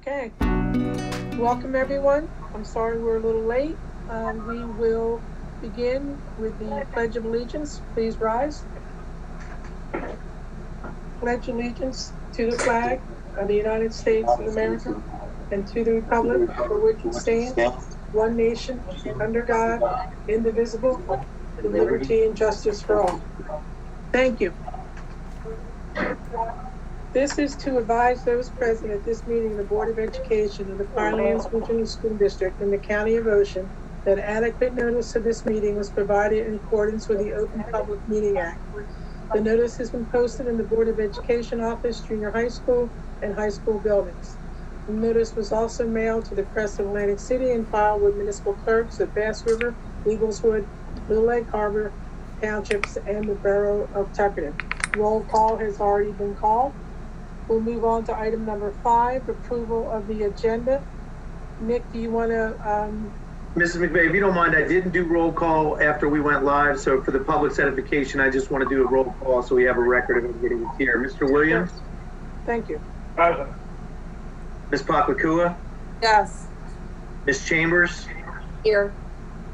Okay, welcome everyone. I'm sorry we're a little late. We will begin with the Pledge of Allegiance. Please rise. Pledge allegiance to the flag of the United States of America and to the republic for which it stands, one nation, under God, indivisible, with liberty and justice for all. Thank you. This is to advise those present at this meeting of the Board of Education of the Pinelands Regional School District in the County of Ocean that adequate notice of this meeting was provided in accordance with the Open Public Meeting Act. The notice has been posted in the Board of Education office, junior high school, and high school buildings. The notice was also mailed to the Press of Atlantic City and filed with municipal clerks at Bass River, Eagleswood, Little Lake Harbor Townships, and the Borough of Tuckerton. Roll call has already been called. We'll move on to item number 5, approval of the agenda. Nick, do you want to... Mrs. McVeigh, if you don't mind, I didn't do roll call after we went live, so for the public's edification, I just want to do a roll call so we have a record of everybody who's here. Mr. Williams? Thank you. Present. Ms. Pakwakua? Yes. Ms. Chambers? Here.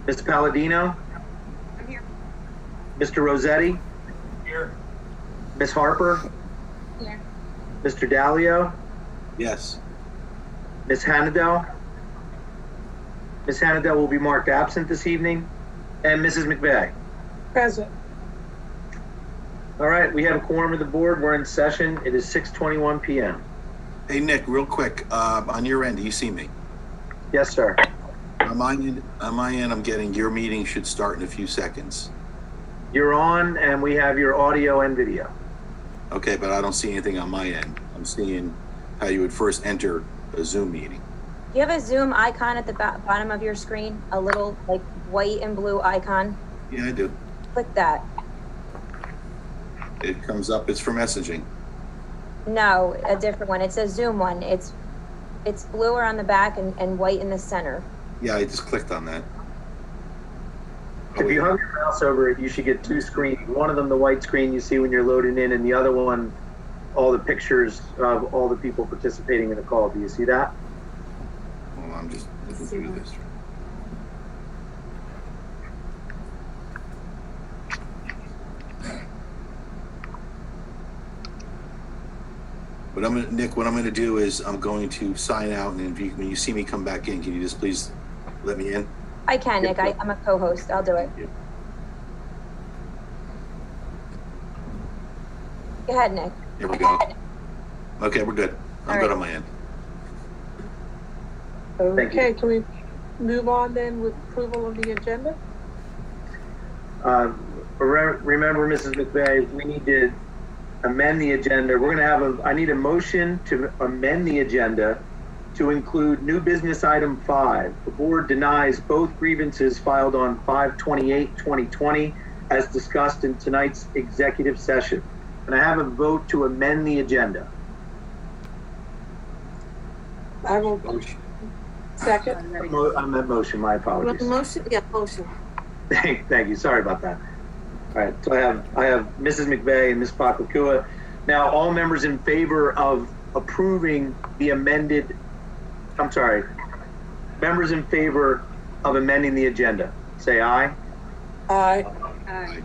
Ms. Palladino? I'm here. Mr. Rossetti? Here. Ms. Harper? Here. Mr. Dalio? Yes. Ms. Hannadel? Ms. Hannadel will be marked absent this evening. And Mrs. McVeigh? Present. All right, we have a quorum of the board. We're in session. It is 6:21 p.m. Hey, Nick, real quick, on your end, do you see me? Yes, sir. On my end, I'm getting your meeting should start in a few seconds. You're on, and we have your audio and video. Okay, but I don't see anything on my end. I'm seeing how you would first enter a Zoom meeting. Do you have a Zoom icon at the bottom of your screen? A little like white and blue icon? Yeah, I do. Click that. It comes up, it's for messaging. No, a different one. It's a Zoom one. It's bluer on the back and white in the center. Yeah, I just clicked on that. If you hug your mouse over it, you should get 2 screens. One of them, the white screen you see when you're loading in, and the other one, all the pictures of all the people participating in the call. Do you see that? Well, I'm just looking through this. Nick, what I'm going to do is I'm going to sign out, and when you see me come back in, can you just please let me in? I can, Nick. I'm a co-host. I'll do it. Yeah. Go ahead, Nick. Here we go. Okay, we're good. I'm good on my end. Okay, can we move on then with approval of the agenda? Remember, Mrs. McVeigh, we need to amend the agenda. We're going to have I need a motion to amend the agenda to include new business item 5. The board denies both grievances filed on 5/28/2020 as discussed in tonight's executive session. And I have a vote to amend the agenda. I will second. I meant motion, my apologies. Motion, yeah, motion. Thank you. Sorry about that. All right, so I have Mrs. McVeigh and Ms. Pakwakua. Now, all members in favor of approving the amended, members in favor of amending the agenda, say aye. Aye. Aye.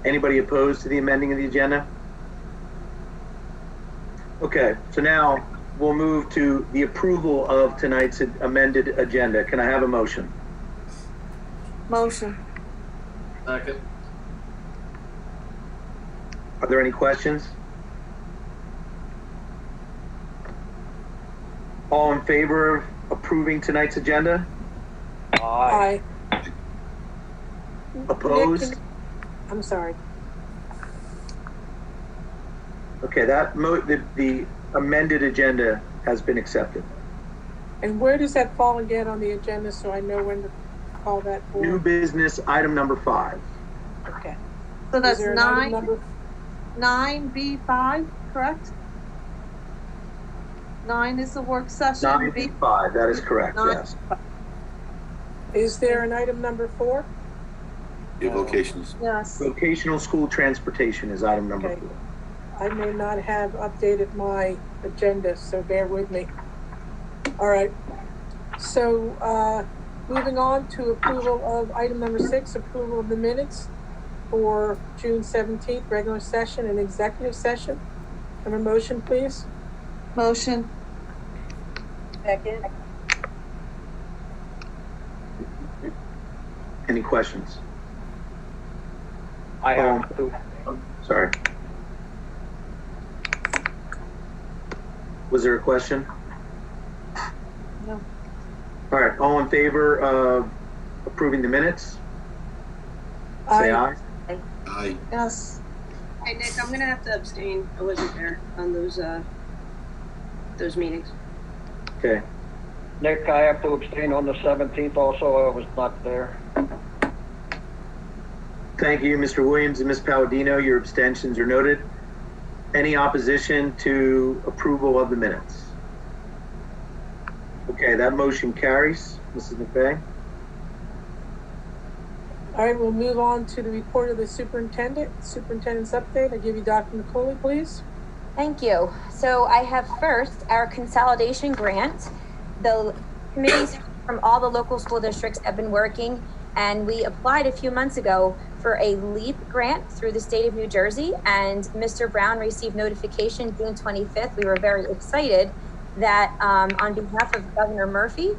Anybody opposed to the amending of the agenda? Okay, so now we'll move to the approval of tonight's amended agenda. Can I have a motion? Motion. Second. Are there any questions? All in favor of approving tonight's agenda? Aye. Opposed? I'm sorry. Okay, the amended agenda has been accepted. And where does that fall again on the agenda so I know when to call that for? New business item number 5. Okay. So that's Is there an item 9, number? 9B5, correct? 9 is the work session. 9B5, that is correct, Nine. yes. Is there an item number 4? Your vocations. Yes. Vocational school transportation is item number Okay. 4. I may not have updated my agenda, so bear with me. All right. So, moving on to approval of item number 6, approval of the minutes for June 17th, regular session and executive session. Have a motion, please? Motion. Second. Any questions? I have to. Sorry. Was there a question? No. All right, all in favor of approving the minutes? Say aye. Aye. Yes. Hey, Nick, I'm gonna have to abstain. I wasn't there on those meetings. Okay, Nick, I have to abstain on the 17th also. I was not there. thank you, Mr. Williams and Ms. Palladino. Your abstentions are noted. Any opposition to approval of the minutes? Okay, that motion carries. Mrs. McVeigh? All right, we'll move on to the report of the superintendent's update. I give you Dr. McCauley, please. Thank you. So I have first our consolidation grant. The committees from all the local school districts have been working, and we applied a few months ago for a LEAP grant through the state of New Jersey, and Mr. Brown received notification June 25th. We were very excited that on behalf of Governor Murphy,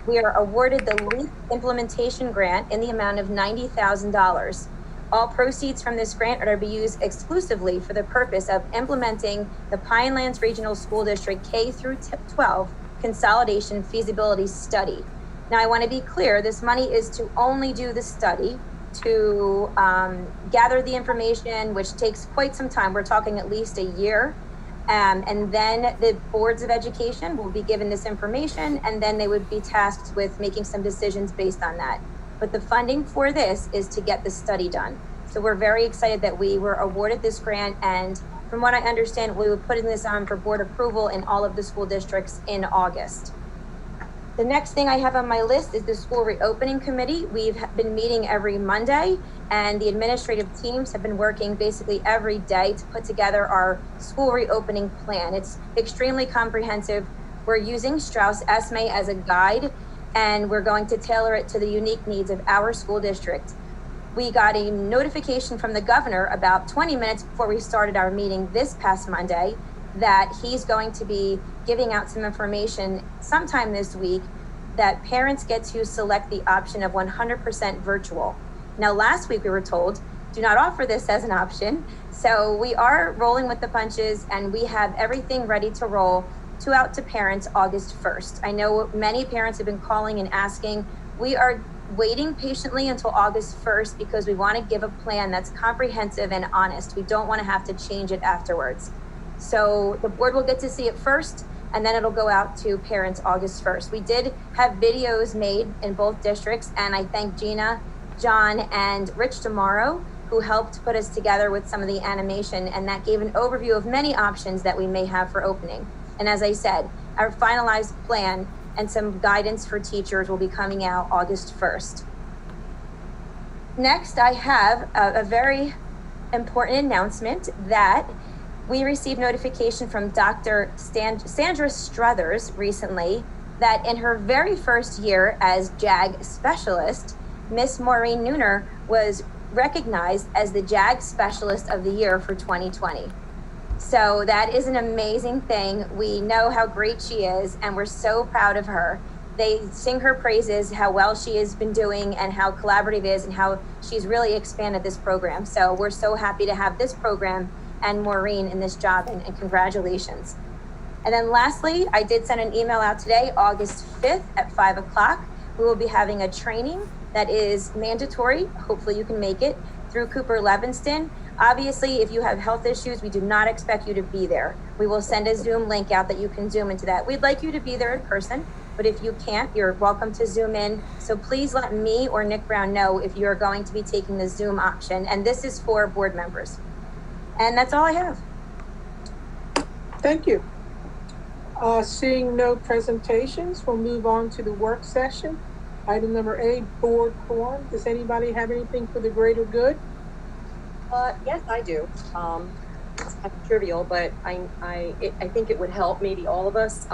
we are awarded the LEAP implementation grant in the amount of $90,000. All proceeds from this grant are to be used exclusively for the purpose of implementing the Pinelands Regional School District K through 12 consolidation feasibility study. Now, I want to be clear, this money is to only do the study, to gather the information, which takes quite some time. We're talking at least a year. And then the boards of education will be given this information, and then they would be tasked with making some decisions based on that. But the funding for this is to get the study done. So we're very excited that we were awarded this grant, and from what I understand, we were putting this on for board approval in all of the school districts in August. The next thing I have on my list is the school reopening committee. We've been meeting every Monday, and the administrative teams have been working basically every day to put together our school reopening plan. It's extremely comprehensive. We're using Strauss-Esme as a guide, and we're going to tailor it to the unique needs of our school district. We got a notification from the governor about 20 minutes before we started our meeting this past Monday that he's going to be giving out some information sometime this week that parents get to select the option of 100% virtual. Now, last week we were told, do not offer this as an option. So we are rolling with the punches, and we have everything ready to roll out to parents August 1st. I know many parents have been calling and asking. We are waiting patiently until August 1st because we want to give a plan that's comprehensive and honest. We don't want to have to change it afterwards. So the board will get to see it first, and then it'll go out to parents August 1st. We did have videos made in both districts, and I thank Gina, John, and Rich tomorrow, who helped put us together with some of the animation, and that gave an overview of many options that we may have for opening. And as I said, our finalized plan and some guidance for teachers will be coming out August 1st. Next, I have a very important announcement that we received notification from Dr. Sandra Struthers recently that in her very first year as JAG specialist, Miss Maureen Nooner was recognized as the JAG Specialist of the Year for 2020. So that is an amazing thing. We know how great she is, and we're so proud of her. They sing her praises, how well she has been doing and how collaborative is and how she's really expanded this program. So we're so happy to have this program and Maureen in this job, and congratulations. And then lastly, I did send an email out today, August 5th at 5 o'clock. We will be having a training that is mandatory. Hopefully you can make it through Cooper Levinston. Obviously, if you have health issues, we do not expect you to be there. We will send a Zoom link out that you can Zoom into that. We'd like you to be there in person, but if you can't, you're welcome to Zoom in. So please let me or Nick Brown know if you're going to be taking the Zoom option. And this is for board members. And that's all I have. Thank you. Seeing no presentations, we'll move on to the work session. Item number A, board quorum. Does anybody have anything for the greater good? Yes, I do. It's kind of trivial, but I think it would help maybe all of us.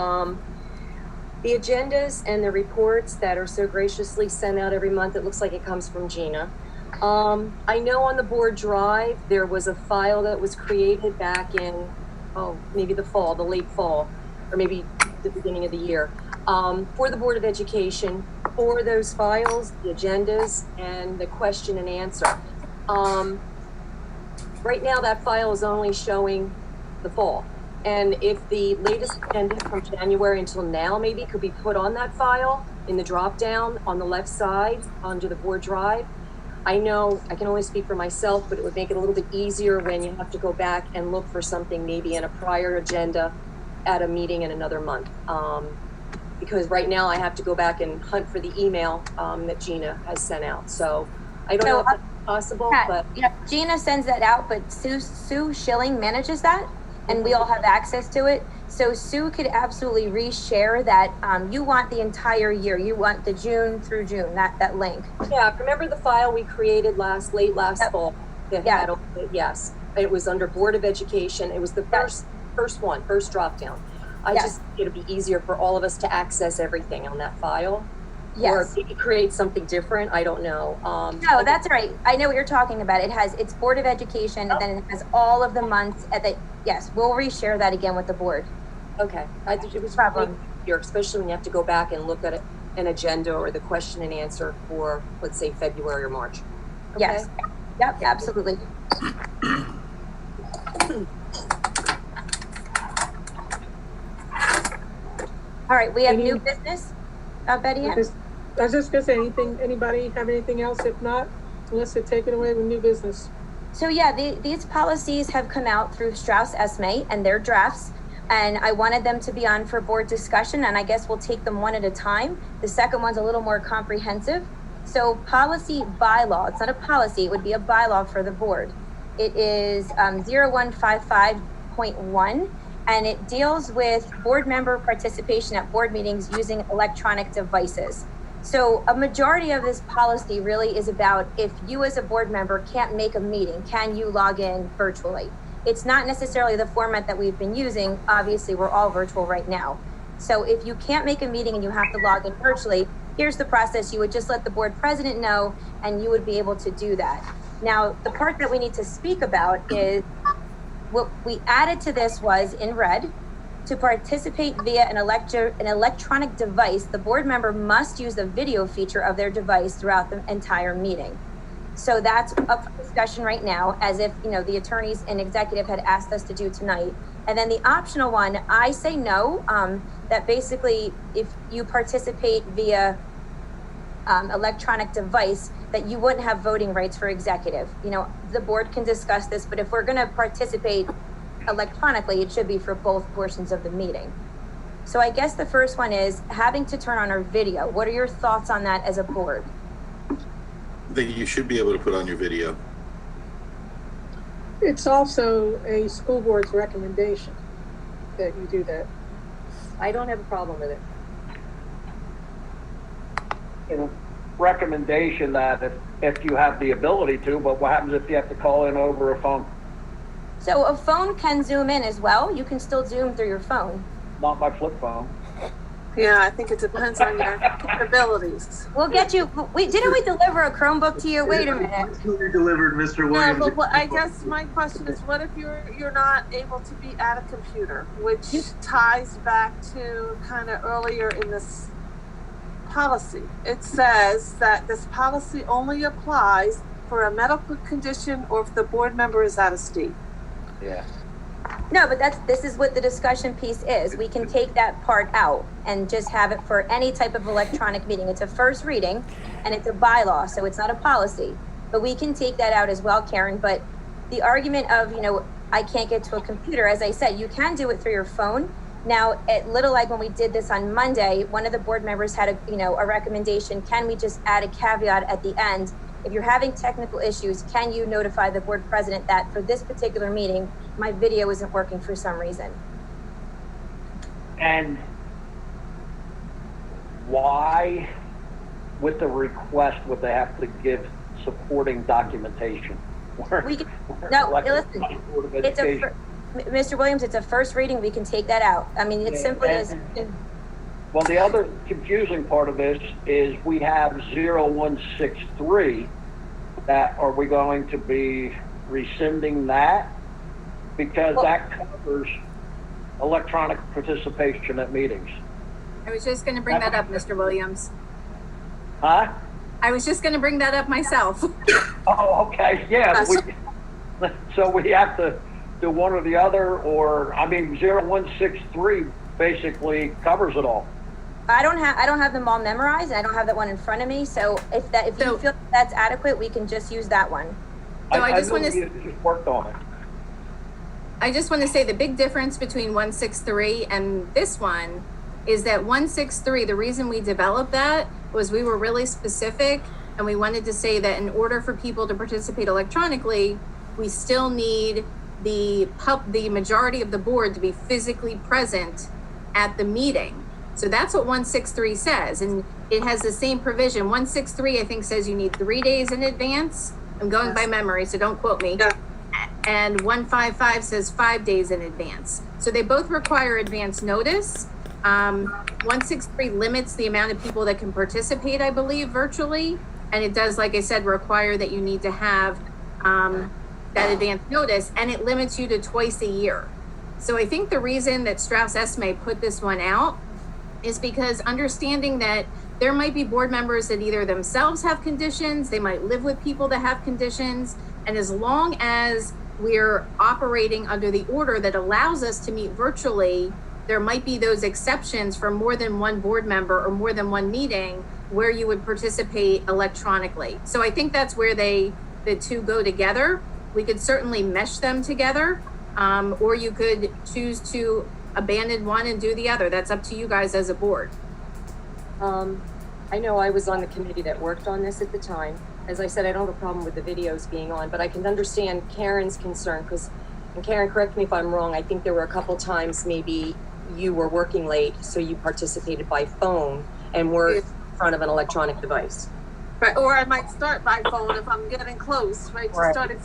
The agendas and the reports that are so graciously sent out every month, it looks like it comes from Gina. I know on the board drive, there was a file that was created back in, maybe the late fall, or maybe the beginning of the year, for the Board of Education, for those files, the agendas, and the question and answer. Right now, that file is only showing the fall. And if the latest agenda from January until now maybe could be put on that file in the drop down on the left side under the board drive. I know I can only speak for myself, but it would make it a little bit easier when you have to go back and look for something maybe in a prior agenda at a meeting in another month. Because right now I have to go back and hunt for the email that Gina has sent out. So I don't know if that's possible, but yeah, Gina sends that out, but Sue Schilling manages that, and we all have access to it. So Sue could absolutely reshare that. You want the entire year. You want the June through June, that link. yeah, remember the file we created late last fall? That Yeah. had, yes, it was under Board of Education. It was the first drop down. I just think it'd be easier for all of us to access everything on that file. Yes. Or maybe create something different. I don't know. No, that's right. I know what you're talking about. It's Board of Education, and then it has all of the months yes, we'll reshare that again with the board. Okay. I think it was Problem. really easier, especially when you have to go back and look at an agenda or the question and answer for, let's say, February or March. Okay? Yes. Yep, absolutely. All right, we have new business. Betty Ann? I was just gonna say, anybody have anything else? If not, Melissa, take it away with new business. So yeah, these policies have come out through Strauss Esme and their drafts, and I wanted them to be on for board discussion, and I guess we'll take them one at a time. The second one's a little more comprehensive. So policy bylaw, it's not a policy, it would be a bylaw for the board. It is 0155.1, and it deals with board member participation at board meetings using electronic devices. So a majority of this policy really is about if you as a board member can't make a meeting, can you log in virtually? It's not necessarily the format that we've been using. Obviously, we're all virtual right now. So if you can't make a meeting and you have to log in virtually, here's the process. You would just let the board president know, and you would be able to do that. Now, the part that we need to speak about is what we added to this was in red. To participate via an electronic device, the board member must use the video feature of their device throughout the entire meeting. So that's up for discussion right now, as if, the attorneys and executive had asked us to do tonight. And then the optional one, I say no, that basically if you participate via electronic device, that you wouldn't have voting rights for executive. The board can discuss this, but if we're gonna participate electronically, it should be for both portions of the meeting. So I guess the first one is having to turn on our video. What are your thoughts on that as a board? That you should be able to put on your video. It's also a school board's recommendation that you do that. I don't have a problem with it. Recommendation that if you have the ability to, but what happens if you have to call in over a phone? So a phone can zoom in as well. You can still zoom through your phone. Not my flip phone. Yeah, I think it depends on your capabilities. We'll get you. Didn't we deliver a Chromebook to you? Wait a minute. We delivered Mr. No, Williams. but I guess my question is, what if you're not able to be at a computer, which ties back to kind of earlier in this policy. It says that this policy only applies for a medical condition or if the board member is out of state. Yeah. No, but this is what the discussion piece is. We can take that part out and just have it for any type of electronic meeting. It's a first reading and it's a bylaw, so it's not a policy. But we can take that out as well, Karen. But the argument of, I can't get to a computer, as I said, you can do it through your phone. Now, at Little Egg, when we did this on Monday, one of the board members had a recommendation. Can we just add a caveat at the end? If you're having technical issues, can you notify the board president that for this particular meeting, my video isn't working for some reason? And why, with the request, would they have to give supporting documentation? Listen, Mr. Williams, it's a first reading. We can take that out. I mean, it's simply as. Well, the other confusing part of this is we have 0163 that, are we going to be rescinding that? Because that covers electronic participation at meetings. I was just going to bring that up, Mr. Williams. Huh? I was just going to bring that up myself. Oh, okay, yeah. So we have to do one or the other, or, I mean, 0163 basically covers it all. I don't have them all memorized. I don't have that one in front of me. So if you feel that's adequate, we can just use that one. So I just want to just worked on it. I just want to say the big difference between 163 and this one is that 163, the reason we developed that was we were really specific, and we wanted to say that in order for people to participate electronically, we still need the majority of the board to be physically present at the meeting. So that's what 163 says, and it has the same provision. 163, I think, says you need 3 days in advance. I'm going by memory, so don't quote me. Yeah. And 155 says 5 days in advance. So they both require advance notice. 163 limits the amount of people that can participate, I believe, virtually. And it does, like I said, require that you need to have that advance notice, and it limits you to twice a year. So I think the reason that Strauss Esme put this one out is because understanding that there might be board members that either themselves have conditions, they might live with people that have conditions, and as long as we're operating under the order that allows us to meet virtually, there might be those exceptions for more than one board member or more than one meeting where you would participate electronically. So I think that's where the two go together. We could certainly mesh them together, or you could choose to abandon one and do the other. That's up to you guys as a board. I know I was on the committee that worked on this at the time. As I said, I don't have a problem with the videos being on, but I can understand Karen's concern, because, and Karen, correct me if I'm wrong, I think there were a couple times maybe you were working late, so you participated by phone and were in front of an electronic device. Right, or I might start by phone if I'm getting close, right? To start a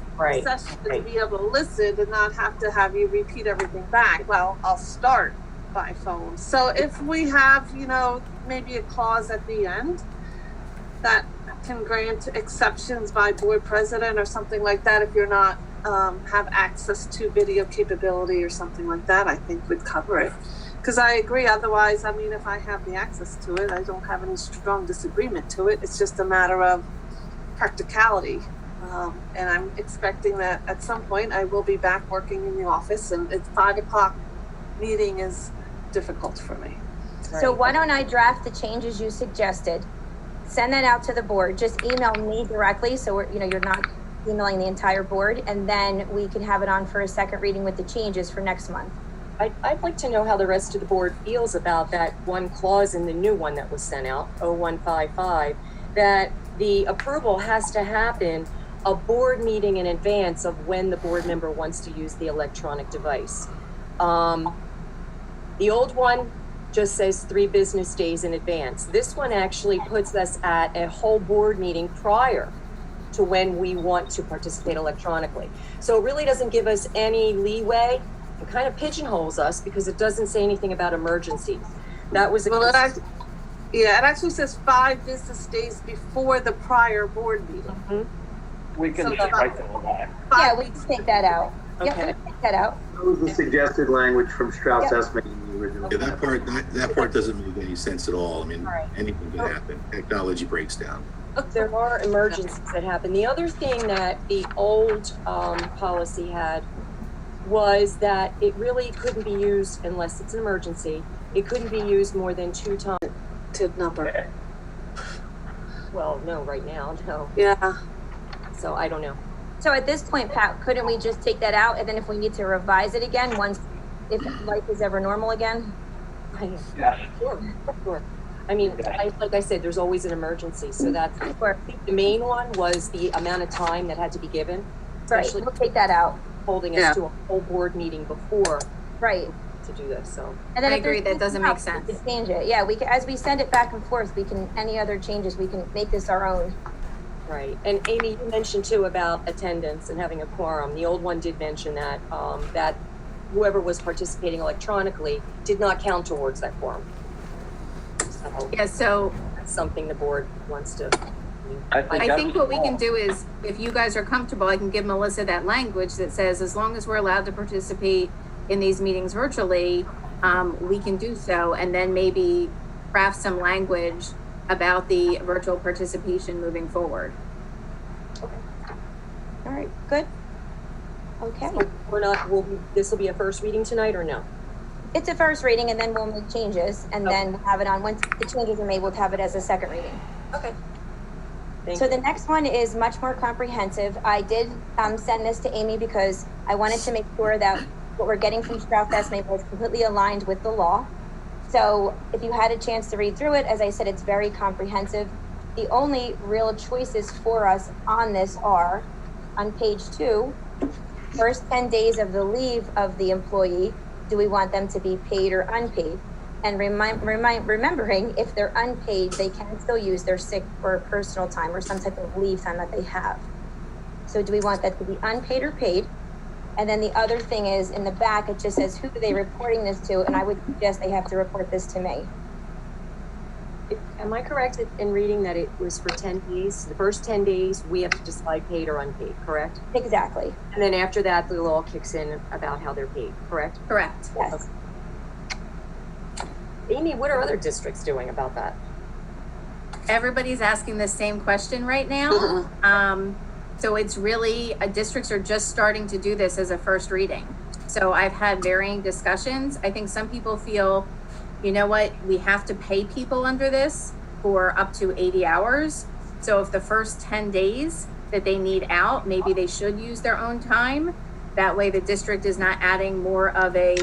session to be able to listen and not have to have you repeat everything back. Well, I'll start by phone. So if we have, maybe a clause at the end that can grant exceptions by board president or something like that, if you're not have access to video capability or something like that, I think would cover it. Because I agree, otherwise, I mean, if I have the access to it, I don't have any strong disagreement to it. It's just a matter of practicality. And I'm expecting that at some point I will be back working in the office, and it's 5 o'clock meeting is difficult for me. So why don't I draft the changes you suggested, send that out to the board, just email me directly, so you're not emailing the entire board, and then we can have it on for a second reading with the changes for next month. I'd like to know how the rest of the board feels about that one clause in the new one that was sent out, 0155, that the approval has to happen a board meeting in advance of when the board member wants to use the electronic device. The old one just says 3 business days in advance. This one actually puts us at a whole board meeting prior to when we want to participate electronically. So it really doesn't give us any leeway. It kind of pigeonholes us because it doesn't say anything about emergencies. That was it actually says 5 business days before the prior board meeting. Mm-hmm. We can So strike that. Yeah, we can take that out. Okay. Yeah, we can take that out. That was the suggested language from Strauss Esme in the original. Yeah, that part doesn't make any sense at all. I mean, Right. anything can happen. Technology breaks down. There are emergencies that happen. The other thing that the old policy had was that it really couldn't be used unless it's an emergency. It couldn't be used more than 2 times. To number. Well, no, right now, no. Yeah. So I don't know. So at this point, Pat, couldn't we just take that out, and then if we need to revise it again, if life is ever normal again? Yes. Sure. I mean, like I said, there's always an emergency, so that's the main one was the amount of time that had to be given, Right, especially we'll take that out. holding us to a whole board meeting before Right. to do this. So And then I if there's agree, that doesn't make anything else, we sense. can change it. Yeah, we can, as we send it back and forth, any other changes, we can make this our own. right. And Amy, you mentioned too about attendance and having a quorum. The old one did mention that that whoever was participating electronically did not count towards that quorum. So Yeah, so that's something the board wants to. I think what we can do is, if you guys are comfortable, I can give Melissa that language that says, as long as we're allowed to participate in these meetings virtually, we can do so, and then maybe craft some language about the virtual participation moving forward. All right, good. Okay, We're not, this will be a first reading tonight or no? it's a first reading and then we'll make changes and then we'll have it on, once the changes are made, we'll have it as a second reading. Okay. Thank So you. the next one is much more comprehensive. I did send this to Amy because I wanted to make sure that what we're getting from Stroud Fest Maple is completely aligned with the law. So if you had a chance to read through it, as I said, it's very comprehensive. The only real choices for us on this are, on page 2, first 10 days of the leave of the employee, do we want them to be paid or unpaid? And remembering, if they're unpaid, they can still use their sick or personal time or some type of leave time that they have. So do we want that to be unpaid or paid? And then the other thing is, in the back, it just says, who are they reporting this to? And I would suggest they have to report this to me. Am I correct in reading that it was for 10 days? The first 10 days, we have to decide paid or unpaid, correct? Exactly. And then after that, the law kicks in about how they're paid, correct? Correct. Yes. Amy, what are other districts doing about that? Everybody's asking the same question right now. So it's really, districts are just starting to do this as a first reading. So I've had varying discussions. I think some people feel, you know what, we have to pay people under this for up to 80 hours. So if the first 10 days that they need out, maybe they should use their own time. That way the district is not adding more of a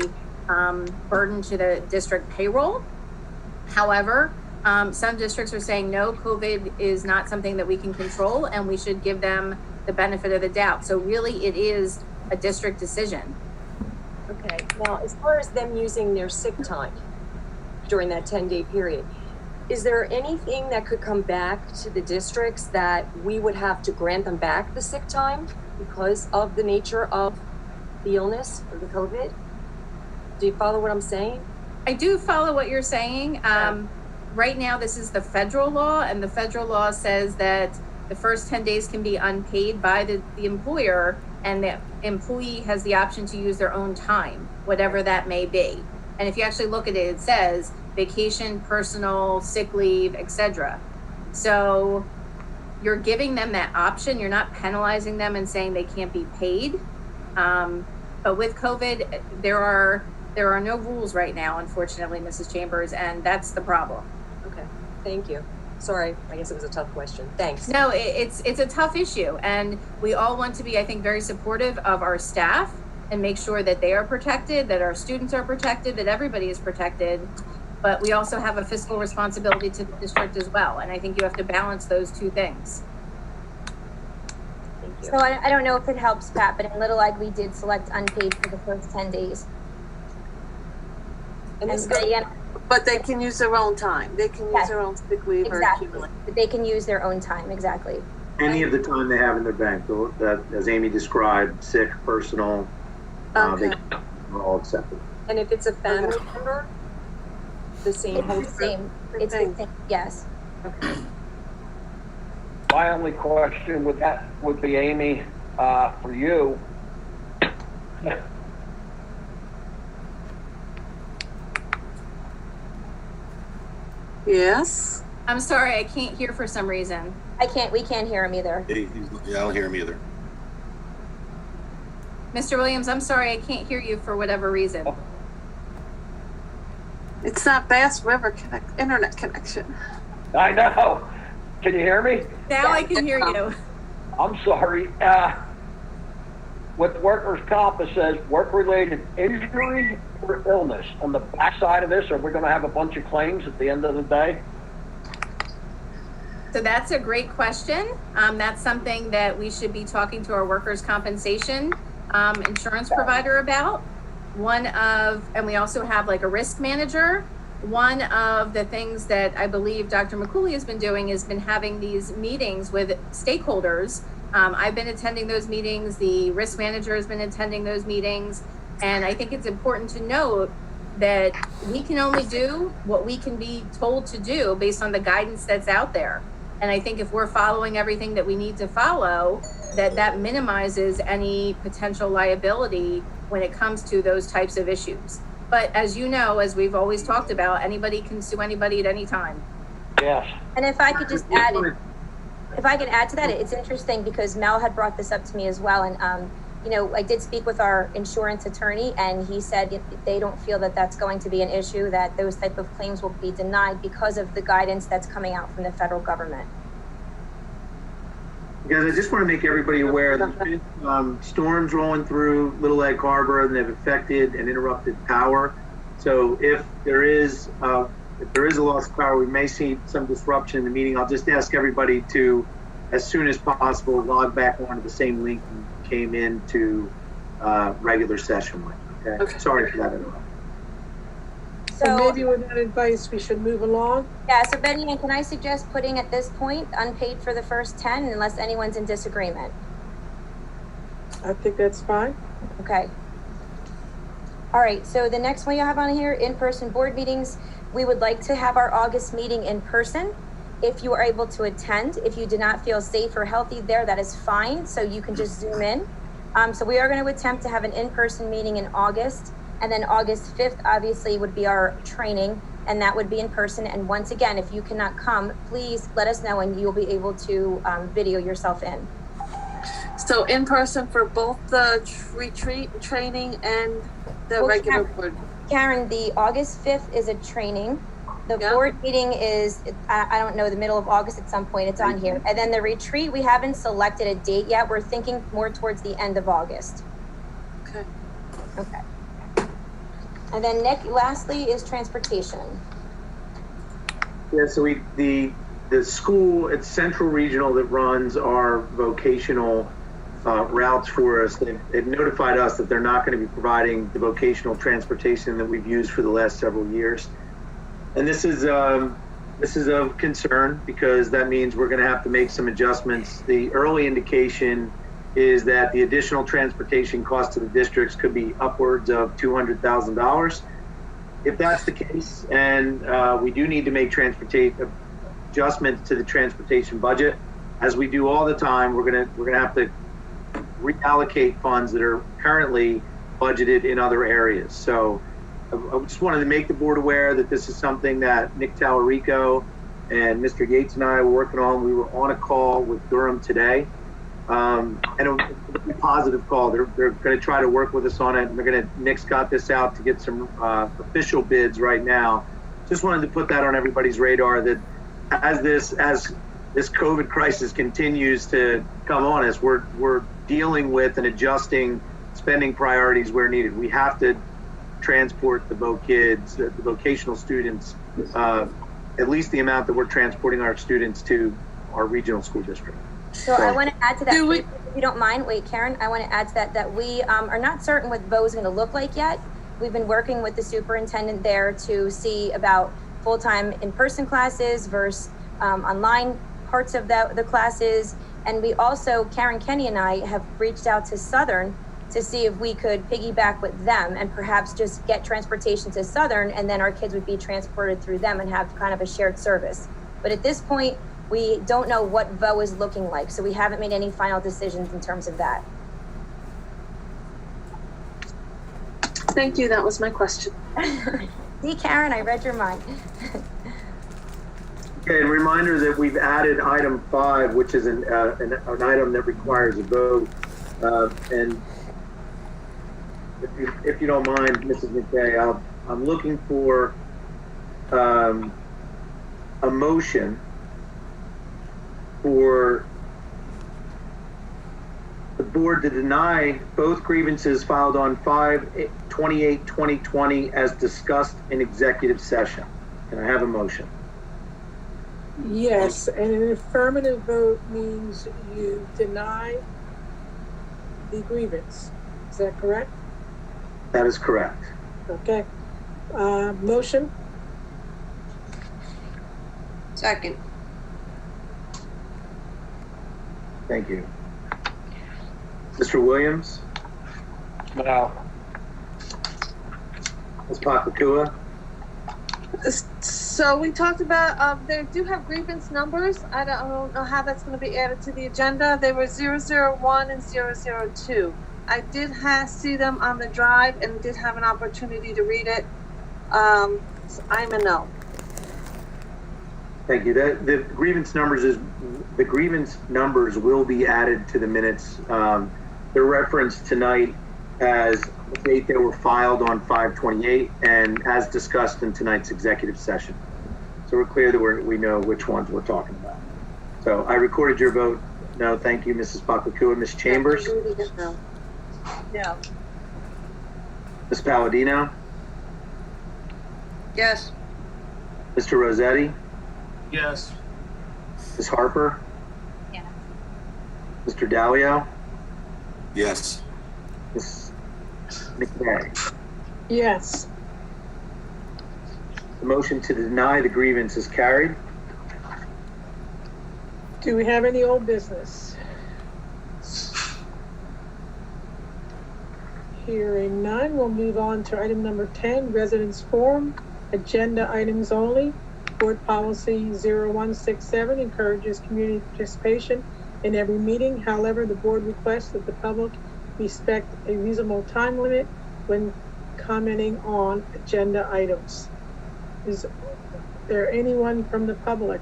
burden to the district payroll. However, some districts are saying, no, COVID is not something that we can control and we should give them the benefit of the doubt. So really it is a district decision. Okay, now as far as them using their sick time during that 10-day period, is there anything that could come back to the districts that we would have to grant them back the sick time because of the nature of the illness or the COVID? Do you follow what I'm saying? I do follow what you're saying. Right now, this is the federal law, and the federal law says that the first 10 days can be unpaid by the employer, and the employee has the option to use their own time, whatever that may be. And if you actually look at it, it says vacation, personal, sick leave, etc. So you're giving them that option. You're not penalizing them and saying they can't be paid. But with COVID, there are no rules right now, unfortunately, Mrs. Chambers, and that's the problem. Okay, thank you. Sorry, I guess it was a tough question. Thanks. No, it's a tough issue, and we all want to be, I think, very supportive of our staff and make sure that they are protected, that our students are protected, that everybody is protected. But we also have a fiscal responsibility to the district as well, and I think you have to balance those two things. Thank you. So I don't know if it helps, Pat, but in Little Egg, we did select unpaid for the first 10 days. And this But they can use their own time. They can use Yes. their own sick leave or Exactly. accumulate. They can use their own time, exactly. Any of the time they have in their bank, that, as Amy described, sick, personal, Okay. they're all accepted. And if it's a family member, the same It's whole the same, it's the same, yes. My only question with that would be, Amy, for you. Yes. I'm sorry, I can't hear for some reason. We can't hear him either. Yeah, I don't hear him either. Mr. Williams, I'm sorry, I can't hear you for whatever reason. It's not Bass River internet connection. I know. Can you hear me? Now I can hear you. I'm sorry. With workers' comp, it says work-related injury or illness. On the backside of this, are we going to have a bunch of claims at the end of the day? So that's a great question. That's something that we should be talking to our workers' compensation insurance provider about. And we also have like a risk manager. One of the things that I believe Dr. McCooley has been doing has been having these meetings with stakeholders. I've been attending those meetings. The risk manager has been attending those meetings. And I think it's important to note that we can only do what we can be told to do based on the guidance that's out there. And I think if we're following everything that we need to follow, that minimizes any potential liability when it comes to those types of issues. But as you know, as we've always talked about, anybody can sue anybody at any time. Yes. And if I could just add, if I can add to that, it's interesting because Mel had brought this up to me as well. And, you know, I did speak with our insurance attorney and he said they don't feel that that's going to be an issue, that those type of claims will be denied because of the guidance that's coming out from the federal government. Because I just want to make everybody aware that there's been storms rolling through Little Egg Harbor and they've affected and interrupted power. So if there is a loss of power, we may see some disruption in the meeting. I'll just ask everybody to, as soon as possible, log back onto the same link you came into regular session with. Okay? Sorry for that interruption. So maybe with that advice, we should move along. Yeah, so Betty Ann, can I suggest putting at this point unpaid for the first 10 unless anyone's in disagreement? I think that's fine. Okay. All right, so the next one you have on here, in-person board meetings. We would like to have our August meeting in person. If you are able to attend, if you do not feel safe or healthy there, that is fine. So you can just Zoom in. So we are going to attempt to have an in-person meeting in August. And then August 5th, obviously, would be our training, and that would be in person. And once again, if you cannot come, please let us know and you'll be able to video yourself in. So in person for both the retreat training and the regular board? Karen, the August 5th is a training. The board meeting is, I don't know, the middle of August at some point, it's on here. And then the retreat, we haven't selected a date yet. We're thinking more towards the end of August. Okay. Okay. And then lastly is transportation. Yeah, so the school, it's Central Regional that runs our vocational routes for us. They've notified us that they're not going to be providing the vocational transportation that we've used for the last several years. And this is of concern because that means we're going to have to make some adjustments. The early indication is that the additional transportation cost to the districts could be upwards of $200,000. If that's the case, and we do need to make adjustments to the transportation budget, as we do all the time, we're gonna have to reallocate funds that are currently budgeted in other areas. So I just wanted to make the board aware that this is something that Nick Tallarico and Mr. Yates and I were working on. We were on a call with Durham today. And a positive call. They're going to try to work with us on it. And Nick's got this out to get some official bids right now. Just wanted to put that on everybody's radar that as this COVID crisis continues to come on us, we're dealing with and adjusting spending priorities where needed. We have to transport the vocational students, at least the amount that we're transporting our students to our regional school district. So I want to add to that, if you don't mind. Wait, Karen, I want to add to that we are not certain what VO is going to look like yet. We've been working with the superintendent there to see about full-time in-person classes versus online parts of the classes. And we also, Karen Kenny and I have reached out to Southern to see if we could piggyback with them and perhaps just get transportation to Southern, and then our kids would be transported through them and have kind of a shared service. But at this point, we don't know what VO is looking like, so we haven't made any final decisions in terms of that. Thank you, that was my question. See, Karen, I read your mind. Okay, and reminder that we've added item 5, which is an item that requires a vote. And if you don't mind, Mrs. McVeigh, I'm looking for a motion for the board to deny both grievances filed on 5/28/2020 as discussed in executive session. Can I have a motion? Yes, and an affirmative vote means you deny the grievance. Is that correct? That is correct. Okay. Motion? Second. Thank you. Mr. Williams? No. Ms. Pakakua? So we talked about, they do have grievance numbers. I don't know how that's gonna be added to the agenda. They were 001 and 002. I did see them on the drive and did have an opportunity to read it. So I'm a no. Thank you. The grievance numbers will be added to the minutes. They're referenced tonight as the date they were filed on 5/28 and as discussed in tonight's executive session. So we're clear that we know which ones we're talking about. So I recorded your vote. No, thank you, Mrs. Pakakua. Ms. Chambers? No. No. Ms. Palladino? Yes. Mr. Rossetti? Yes. Ms. Harper? Yeah. Mr. Dalio? Yes. Ms. McVeigh? Yes. The motion to deny the grievance is carried. Do we have any old business? Hearing none, we'll move on to item number 10, residents forum, agenda items only. Board policy 0167 encourages community participation in every meeting. However, the board requests that the public respect a reasonable time limit when commenting on agenda items. Is there anyone from the public?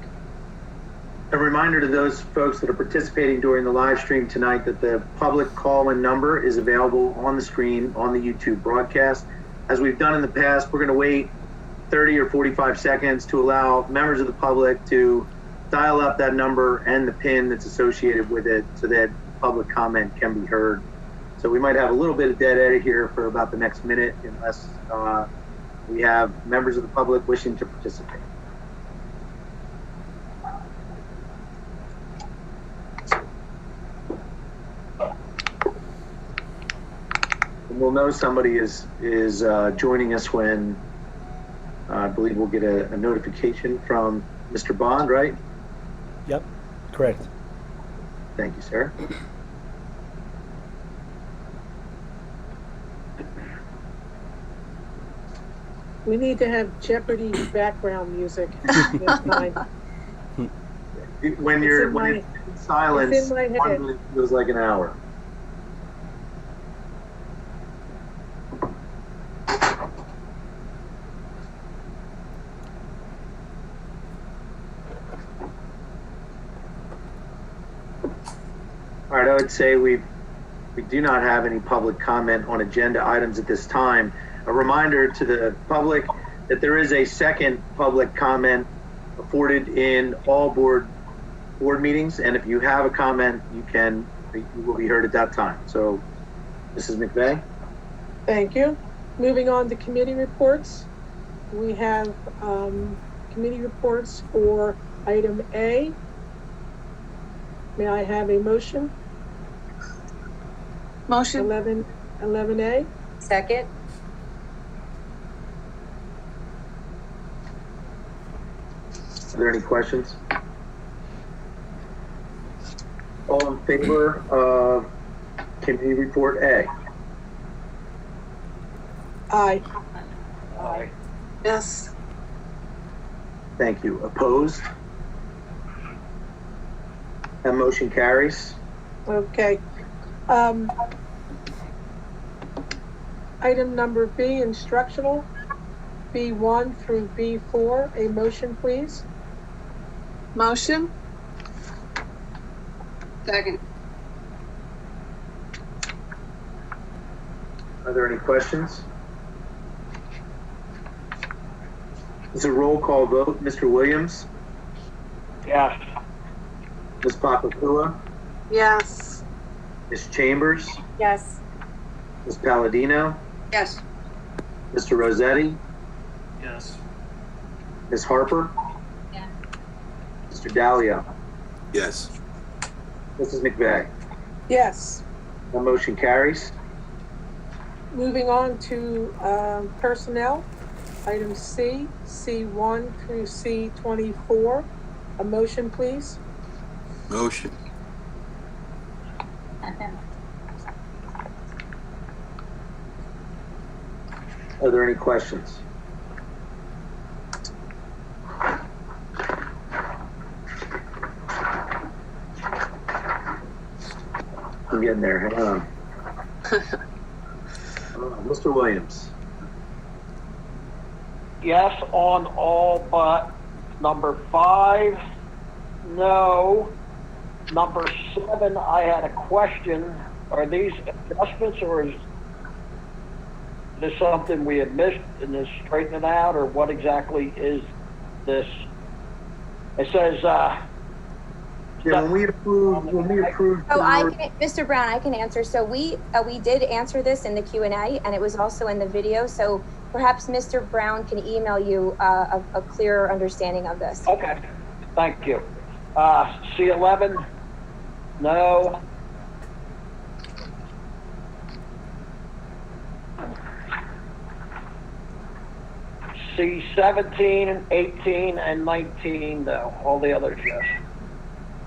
A reminder to those folks that are participating during the live stream tonight that the public call-in number is available on the screen on the YouTube broadcast. As we've done in the past, we're going to wait 30 or 45 seconds to allow members of the public to dial up that number and the PIN that's associated with it so that public comment can be heard. So we might have a little bit of dead air here for about the next minute unless we have members of the public wishing to participate. And we'll know somebody is joining us when I believe we'll get a notification from Mr. Bond, right? Yep. Correct. Thank you, sir. We need to have Jeopardy background music this time. When it's in silence, it's in my head. 1 minute feels like an hour. All right, I would say we do not have any public comment on agenda items at this time. A reminder to the public that there is a second public comment afforded in all board meetings, and if you have a comment, you will be heard at that time. So, Mrs. McVeigh? Thank you. Moving on to committee reports. We have committee reports for item A. May I have a motion? Motion. 11A. Second? Are there any questions? All in favor of committee report A? Aye. Aye. Yes. Thank you. Opposed? That motion carries. Okay. Item number B, instructional, B1 through B4. A motion, please. Motion. Second. Are there any questions? It's a roll call vote. Mr. Williams? Yes. Ms. Pakakua? Yes. Ms. Chambers? Yes. Ms. Palladino? Yes. Mr. Rossetti? Yes. Ms. Harper? Yeah. Mr. Dalio? Yes. Mrs. McVeigh? Yes. That motion carries. Moving on to personnel. Item C, C1 through C24. A motion, please. Motion. Are there any questions? I'm getting there, hang on. Mr. Williams? Yes on all but number 5, no. Number 7, I had a question. Are these adjustments or is this something we had missed and is straightening out, or what exactly is this? It says, Yeah, when we approved. So Mr. Brown, I can answer. So we did answer this in the Q&A, and it was also in the video. So perhaps Mr. Brown can email you a clearer understanding of this. okay, thank you. C11, no. C17, 18, and 19, though. All the others, yes.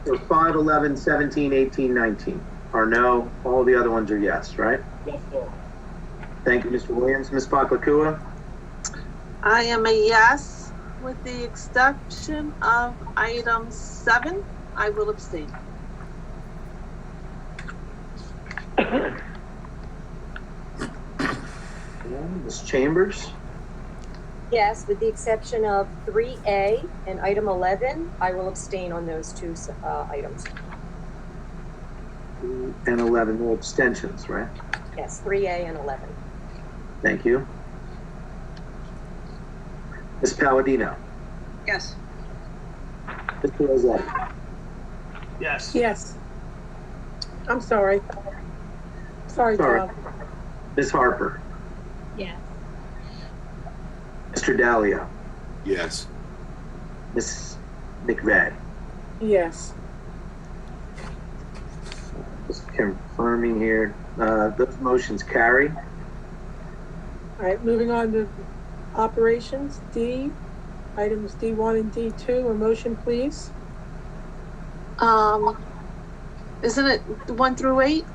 So 5, 11, 17, 18, 19 are no. All the other ones are yes, right? Yes, sir. Thank you, Mr. Williams. Ms. Paklakua? I am a yes, with the exception of item 7. I will abstain. Ms. Chambers? Yes, with the exception of 3A and item 11, I will abstain on those two items. And 11, no abstentions, right? Yes, 3A and 11. Thank you. Ms. Palladino? Yes. Mr. Rossetti? Yes. Yes. I'm sorry. Sorry, Sorry. Tom. Ms. Harper? Yes. Mr. Dahlia? Yes. Ms. McVeigh? Yes. Just confirming here, those motions carry. All right, moving on to operations, D, items D1 and D2, a motion, please. Isn't it 1 through 8?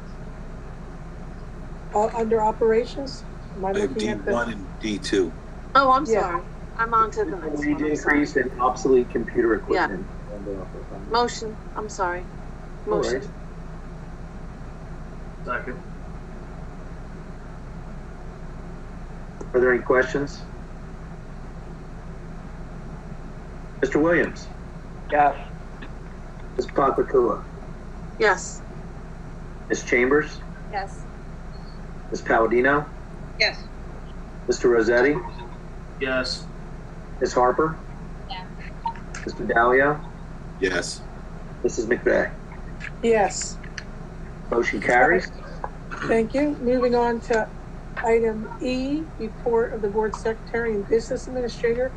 Under operations? Am I I have looking at the? D1 and D2. Oh, I'm Yeah. sorry. I'm on to the next Wage one. I'm sorry. increase and obsolete computer equipment. Motion, I'm sorry. All right. Motion. Second. Are there any questions? Mr. Williams? Yes. Ms. Paklakua? Yes. Ms. Chambers? Yes. Ms. Palladino? Yes. Mr. Rossetti? Yes. Ms. Harper? Yeah. Mr. Dahlia? Yes. Mrs. McVeigh? Yes, Motion carries. thank you. Moving on to item E, report of the board secretary and business administrator.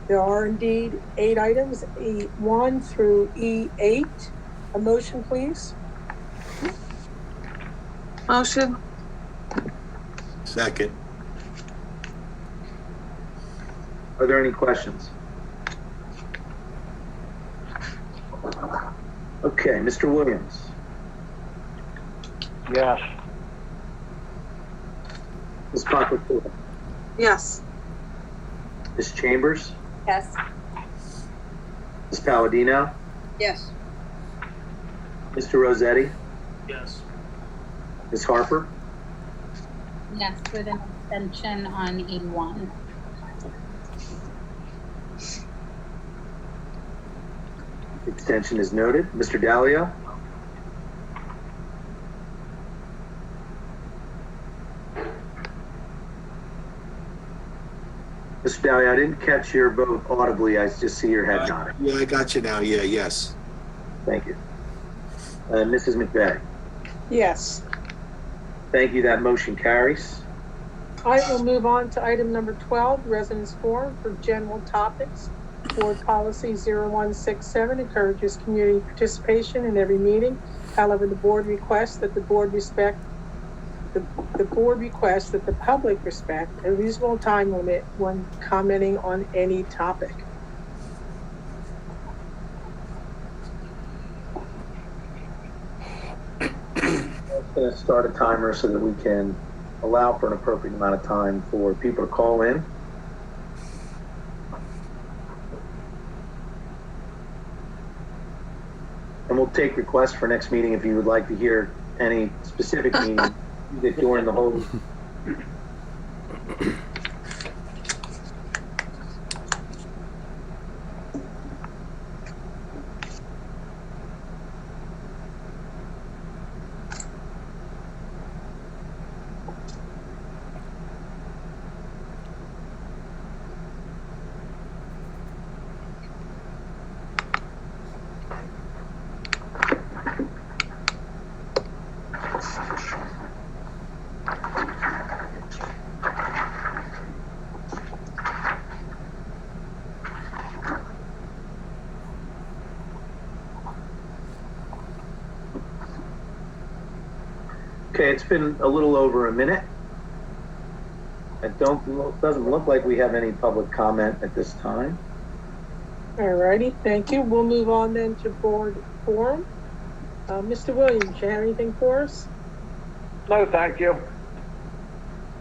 There are indeed 8 items, E1 through E8. A motion, please. Motion. Second. Are there any questions? Okay, Mr. Williams? Yes. Ms. Paklakua? Yes. Ms. Chambers? Yes. Ms. Palladino? Yes. Mr. Rossetti? Yes. Ms. Harper? Yes, with an extension on E1. Extension is noted. Mr. Dahlia? Mr. Dahlia, I didn't catch your vote audibly. I just see your head nodding. Yeah, I got you now. Yeah, yes. Thank you. Mrs. McVeigh? Yes. Thank you. That motion carries. I will move on to item number 12, residence forum for general topics. Board policy 0167 encourages community participation in every meeting. However, the board requests that the public respect a reasonable time limit when commenting on any topic. I'm going to start a timer so that we can allow for an appropriate amount of time for people to call in. And we'll take requests for next meeting if you would like to hear any specific meeting during the whole. Okay, it's been a little over a minute. Doesn't look like we have any public comment at this time. All righty, thank you. We'll move on then to board forum. Mr. Williams, you have anything for us? No, thank you.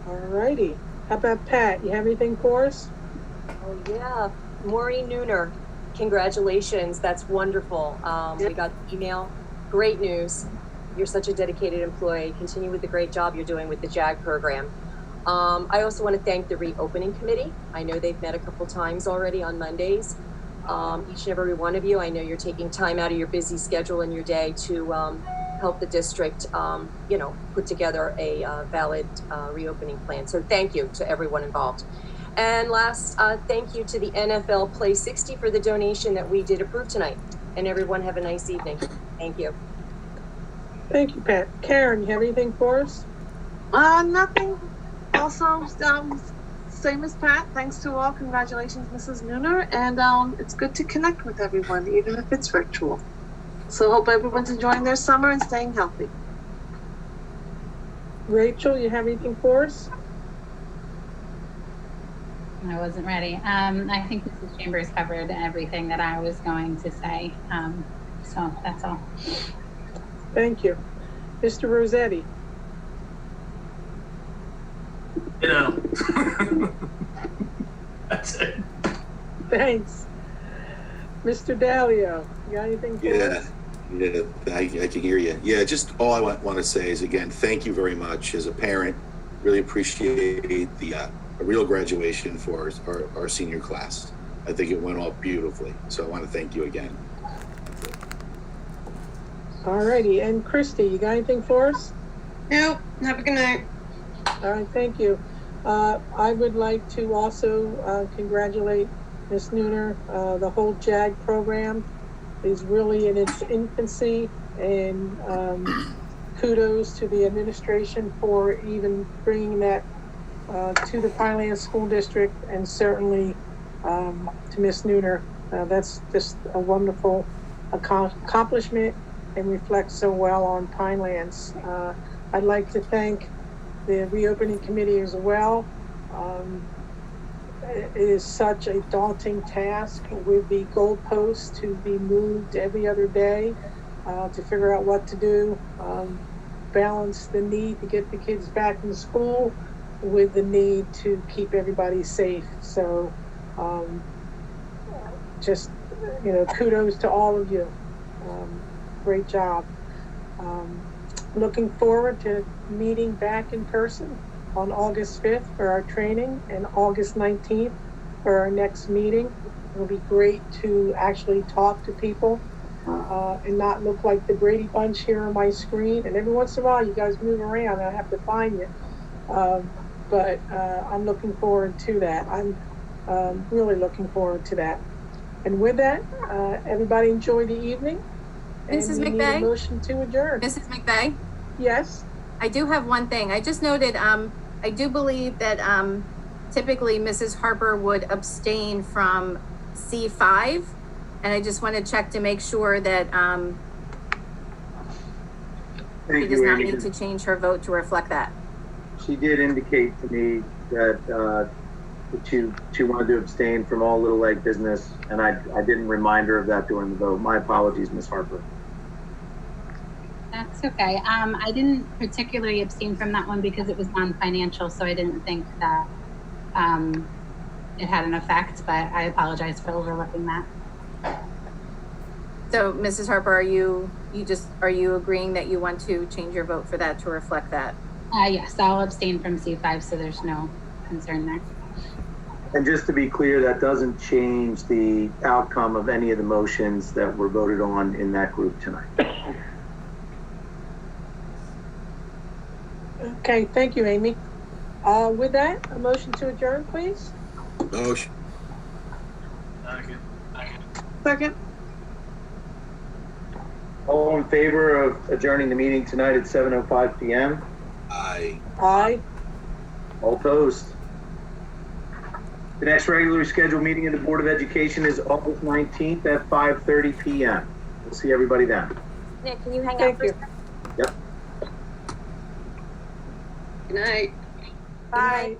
All righty. How about Pat? You have anything for us? Oh, yeah. Maureen Nooner, congratulations. That's wonderful. We got the email. Great news. You're such a dedicated employee. Continue with the great job you're doing with the JAG program. I also want to thank the reopening committee. I know they've met a couple times already on Mondays. Each and every one of you, I know you're taking time out of your busy schedule in your day to help the district, put together a valid reopening plan. So thank you to everyone involved. And last, thank you to the NFL Play 60 for the donation that we did approve tonight. And everyone have a nice evening. Thank you. Thank you, Pat. Karen, you have anything for us? Nothing. Also, same as Pat. Thanks to all. Congratulations, Mrs. Nooner. And it's good to connect with everyone, even if it's virtual. So hope everyone's enjoying their summer and staying healthy. Rachel, you have anything for us? I wasn't ready. I think Mrs. Chambers covered everything that I was going to say. So that's all. Thank you. Mr. Rossetti. That's it. Thanks. Mr. Dalio, you got anything for us? Yeah, I can hear you. Yeah, just all I want to say is, again, thank you very much. As a parent, really appreciate the a real graduation for our senior class. I think it went off beautifully. So I want to thank you again. All righty. And Christy, you got anything for us? Nope. Have a good night. All right, thank you. I would like to also congratulate Ms. Nooner. The whole JAG program is really in its infancy, and kudos to the administration for even bringing that to the Pinelands School District, and certainly to Ms. Nooner. That's just a wonderful accomplishment and reflects so well on Pinelands. I'd like to thank the reopening committee as well. It is such a daunting task with the goalposts to be moved every other day to figure out what to do, balance the need to get the kids back in school with the need to keep everybody safe. So just, kudos to all of you. Great job. Looking forward to meeting back in person on August 5th for our training and August 19th for our next meeting. It'll be great to actually talk to people and not look like the Brady Bunch here on my screen. And every once in a while, you guys move around and I have to find you. But I'm looking forward to that. I'm really looking forward to that. And with that, everybody enjoy the evening. Mrs. And we need a motion to adjourn. Mrs. McVeigh? Yes. I do have one thing. I just noted, I do believe that typically Mrs. Harper would abstain from C5. And I just want to check to make sure that she does not need to change her vote to reflect that. She did indicate to me that she wanted to abstain from all Little League business, and I didn't remind her of that during the vote. My apologies, Ms. Harper. That's okay. I didn't particularly abstain from that one because it was non-financial, so I didn't think that it had an effect, but I apologize for overlooking that. So, Mrs. Harper, are you agreeing that you want to change your vote for that to reflect that? Yes, I'll abstain from C5, so there's no concern there. And just to be clear, that doesn't change the outcome of any of the motions that were voted on in that group tonight. Okay, thank you, Amy. With that, a motion to adjourn, please. Motion. Second. All in favor of adjourning the meeting tonight at 7:05 p.m.? Aye. Aye. All opposed? The next regularly scheduled meeting of the Board of Education is August 19th at 5:30 p.m. We'll see everybody then. Nick, can you hang Thank out for you. a second? Yep. Good night. Bye. Good night.